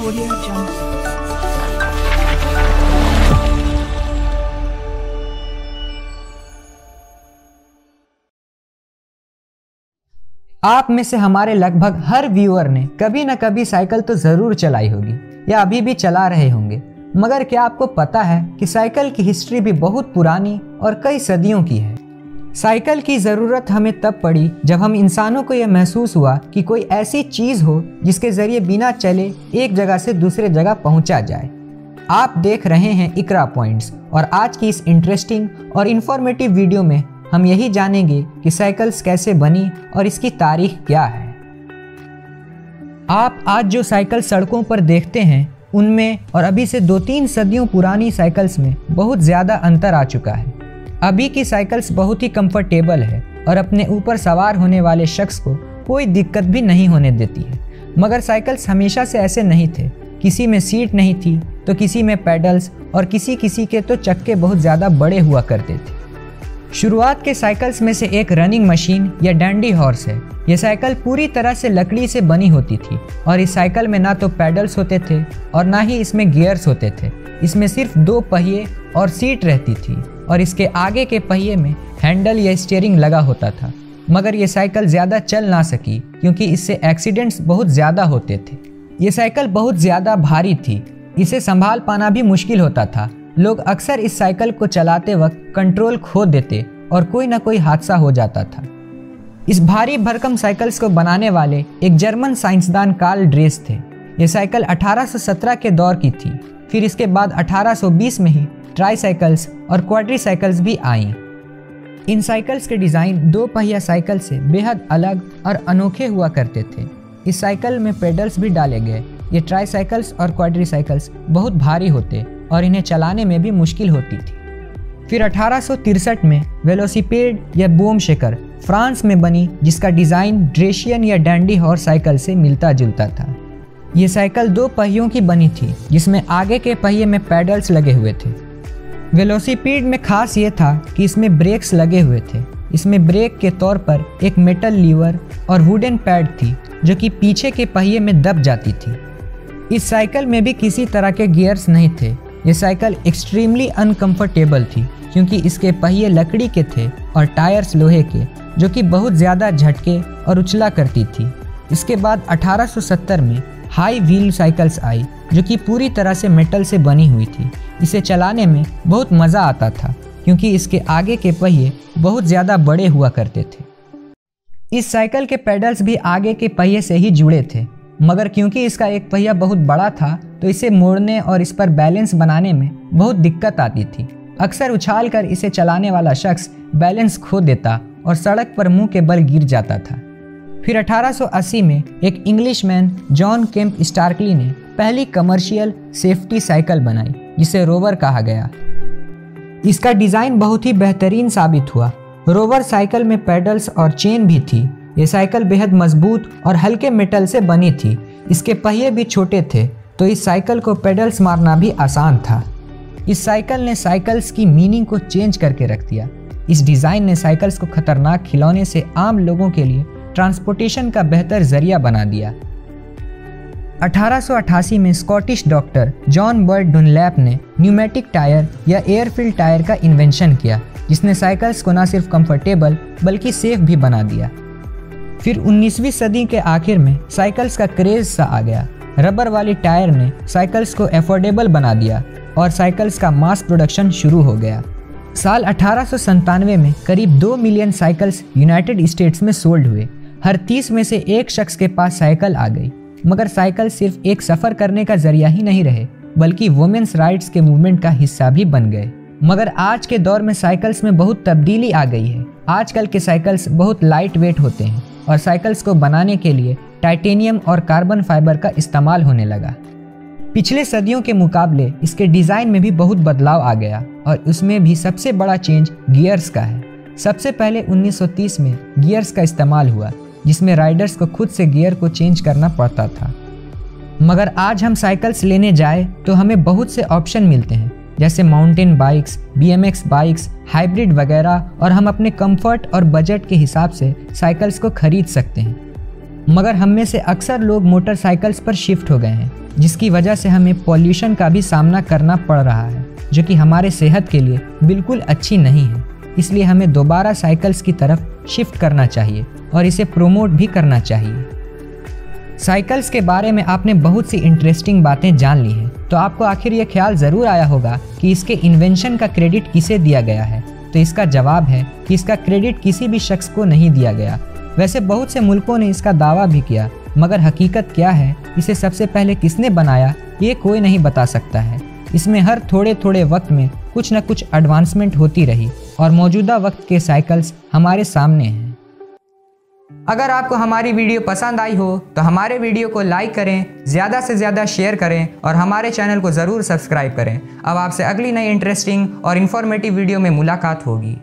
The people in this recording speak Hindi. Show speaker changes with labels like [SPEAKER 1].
[SPEAKER 1] Audio Jungle.
[SPEAKER 2] आप में से हमारे लगभग हर व्यूअर ने कभी न कभी साइकिल तो ज़रूर चलाई होगी या अभी भी चला रहे होंगे, मगर क्या आपको पता है कि साइकिल की हिस्ट्री भी बहुत पुरानी और कई सदियों की है। साइकिल की ज़रूरत हमें तब पड़ी जब हम इंसानों को यह महसूस हुआ कि कोई ऐसी चीज़ हो जिसके ज़रिए बिना चले एक जगह से दूसरे जगह पहुंचा जाए। आप देख रहे हैं इकरा पॉइंट्स और आज की इस इंटरेस्टिंग और इन्फॉर्मेटिव वीडियो में हम यही जानेंगे कि साइकिल्स कैसे बनी और इसकी तारीख क्या है। आप आज जो साइकिल सड़कों पर देखते हैं उनमें और अभी से 2-3 सदियों पुरानी साइकिल्स में बहुत ज़्यादा अंतर आ चुका है। अभी की साइकिल्स बहुत ही कंफर्टेबल है और अपने ऊपर सवार होने वाले शख्स को कोई दिक्कत भी नहीं होने देती है, मगर साइकिल्स हमेशा से ऐसे नहीं थे। किसी में सीट नहीं थी तो किसी में पैडल्स और किसी के तो चक्के बहुत ज़्यादा बड़े हुआ करते थे। शुरुआत के साइकिल्स में से एक रनिंग मशीन या डैंडी हॉर्स है। यह साइकिल पूरी तरह से लकड़ी से बनी होती थी और इस साइकिल में ना तो पैडल्स होते थे और ना ही इसमें गियर्स होते थे। इसमें सिर्फ 2 पहिए और सीट रहती थी और इसके आगे के पहिए में हैंडल या स्टीयरिंग लगा होता था, मगर ये साइकिल ज़्यादा चल ना सकी क्योंकि इससे एक्सीडेंट्स बहुत ज़्यादा होते थे। ये साइकिल बहुत ज़्यादा भारी थी, इसे संभाल पाना भी मुश्किल होता था। लोग अक्सर इस साइकिल को चलाते वक्त कंट्रोल खो देते और कोई ना कोई हादसा हो जाता था। इस भारी भरकम साइकिल्स को बनाने वाले एक जर्मन साइंसदान कार्ल ड्रेस थे। ये साइकिल 1817 के दौर की थी। फिर इसके बाद 1820 में ही ट्राईसाइकिल्स और क्वाड्रीसाइकिल्स भी आईं। इन साइकिल्स के डिज़ाइन 2 पहिया साइकिल से बेहद अलग और अनोखे हुआ करते थे। इस साइकिल में पेडल्स भी डाले गए। ये ट्राईसाइकिल्स और क्वाड्रीसाइकिल्स बहुत भारी होते और इन्हें चलाने में भी मुश्किल होती थी। फिर 1863 में वेलोसिपेड या बूम शेकर फ्रांस में बनी, जिसका डिज़ाइन ड्रेशियन या डैंडी हॉर्स साइकिल से मिलता जुलता था। ये साइकिल 2 पहियों की बनी थी जिसमें आगे के पहिए में पैडल्स लगे हुए थे। वेलोसिपेड में खास ये था कि इसमें ब्रेक्स लगे हुए थे। इसमें ब्रेक के तौर पर एक मेटल लीवर और वुडन पैड थी जो कि पीछे के पहिए में दब जाती थी। इस साइकिल में भी किसी तरह के गियर्स नहीं थे। ये साइकिल एक्सट्रीमली अनकंफर्टेबल थी क्योंकि इसके पहिए लकड़ी के थे और टायर्स लोहे के, जो कि बहुत ज़्यादा झटके और उछला करती थी। इसके बाद 1870 में हाई व्हील साइकिल्स आई जो कि पूरी तरह से मेटल से बनी हुई थी। इसे चलाने में बहुत मज़ा आता था क्योंकि इसके आगे के पहिए बहुत ज़्यादा बड़े हुआ करते थे। इस साइकिल के पेडल्स भी आगे के पहिए से ही जुड़े थे, मगर क्योंकि इसका एक पहिया बहुत बड़ा था तो इसे मोड़ने और इस पर बैलेंस बनाने में बहुत दिक्कत आती थी। अक्सर उछालकर इसे चलाने वाला शख्स बैलेंस खो देता और सड़क पर मुंह के बल गिर जाता था। फिर 1880 में एक इंग्लिशमैन जॉन केम्प स्टार्कली ने पहली कमर्शियल सेफ्टी साइकिल बनाई जिसे रोवर कहा गया। इसका डिज़ाइन बहुत ही बेहतरीन साबित हुआ। रोवर साइकिल में पेडल्स और चेन भी थी। ये साइकिल बेहद मजबूत और हल्के मेटल से बनी थी। इसके पहिए भी छोटे थे तो इस साइकिल को पेडल्स मारना भी आसान था। इस साइकिल ने साइकिल्स की मीनिंग को चेंज करके रख दिया। इस डिज़ाइन ने साइकिल्स को खतरनाक खिलौने से आम लोगों के लिए ट्रांसपोर्टेशन का बेहतर जरिया बना दिया। 1888 में स्कॉटिश डॉक्टर जॉन बर्ड डुनलैप ने न्यूमेटिक टायर या एयरफिल्ड टायर का इन्वेंशन किया, जिसने साइकिल्स को न सिर्फ कंफर्टेबल बल्कि सेफ भी बना दिया। फिर 19वीं सदी के आखिर में साइकिल्स का क्रेज सा आ गया। रबर वाली टायर ने साइकिल्स को अफोर्डेबल बना दिया और साइकिल्स का मास प्रोडक्शन शुरू हो गया। साल 1897 में करीब 2 मिलियन साइकिल्स यूनाइटेड स्टेट्स में सोल्ड हुए। हर 30 में से एक शख्स के पास साइकिल आ गई। मगर साइकिल सिर्फ एक सफ़र करने का जरिया ही नहीं रहे, बल्कि वुमेन्स राइट्स के मूवमेंट का हिस्सा भी बन गए। मगर आज के दौर में साइकिल्स में बहुत तब्दीली आ गई है। आजकल के साइकिल्स बहुत लाइट वेट होते हैं और साइकिल्स को बनाने के लिए टाइटेनियम और कार्बन फाइबर का इस्तेमाल होने लगा। पिछले सदियों के मुकाबले इसके डिज़ाइन में भी बहुत बदलाव आ गया और उसमें भी सबसे बड़ा चेंज गियर्स का है। सबसे पहले 1930 में गियर्स का इस्तेमाल हुआ, जिसमें राइडर्स को खुद से गियर को चेंज करना पड़ता था। मगर आज हम साइकिल्स लेने जाए तो हमें बहुत से ऑप्शन मिलते हैं, जैसे mountain bikes, BMX bikes, hybrid वगैरह, और हम अपने कंफर्ट और बजट के हिसाब से साइकिल्स को खरीद सकते हैं। मगर हम में से अक्सर लोग मोटरसाइकिल्स पर शिफ्ट हो गए हैं, जिसकी वजह से हमें पॉल्यूशन का भी सामना करना पड़ रहा है, जो कि हमारे सेहत के लिए बिल्कुल अच्छी नहीं है। इसलिए हमें दोबारा साइकिल्स की तरफ शिफ्ट करना चाहिए और इसे प्रोमोट भी करना चाहिए। साइकिल्स के बारे में आपने बहुत सी इंटरेस्टिंग बातें जान ली हैं, तो आपको आखिर ये ख्याल ज़रूर आया होगा कि इसके इन्वेंशन का क्रेडिट किसे दिया गया है। तो इसका जवाब है कि इसका क्रेडिट किसी भी शख्स को नहीं दिया गया। वैसे बहुत से मुल्कों ने इसका दावा भी किया, मगर हकीकत क्या है, इसे सबसे पहले किसने बनाया, ये कोई नहीं बता सकता है। इसमें हर थोड़े थोड़े वक्त में कुछ न कुछ एडवांसमेंट होती रही और मौजूदा वक्त के साइकिल्स हमारे सामने हैं। अगर आपको हमारी वीडियो पसंद आई हो तो हमारे वीडियो को लाइक करें, ज़्यादा से ज़्यादा शेयर करें और हमारे चैनल को ज़रूर सब्सक्राइब करें। अब आपसे अगली नई इंटरेस्टिंग और इन्फॉर्मेटिव वीडियो में मुलाकात होगी।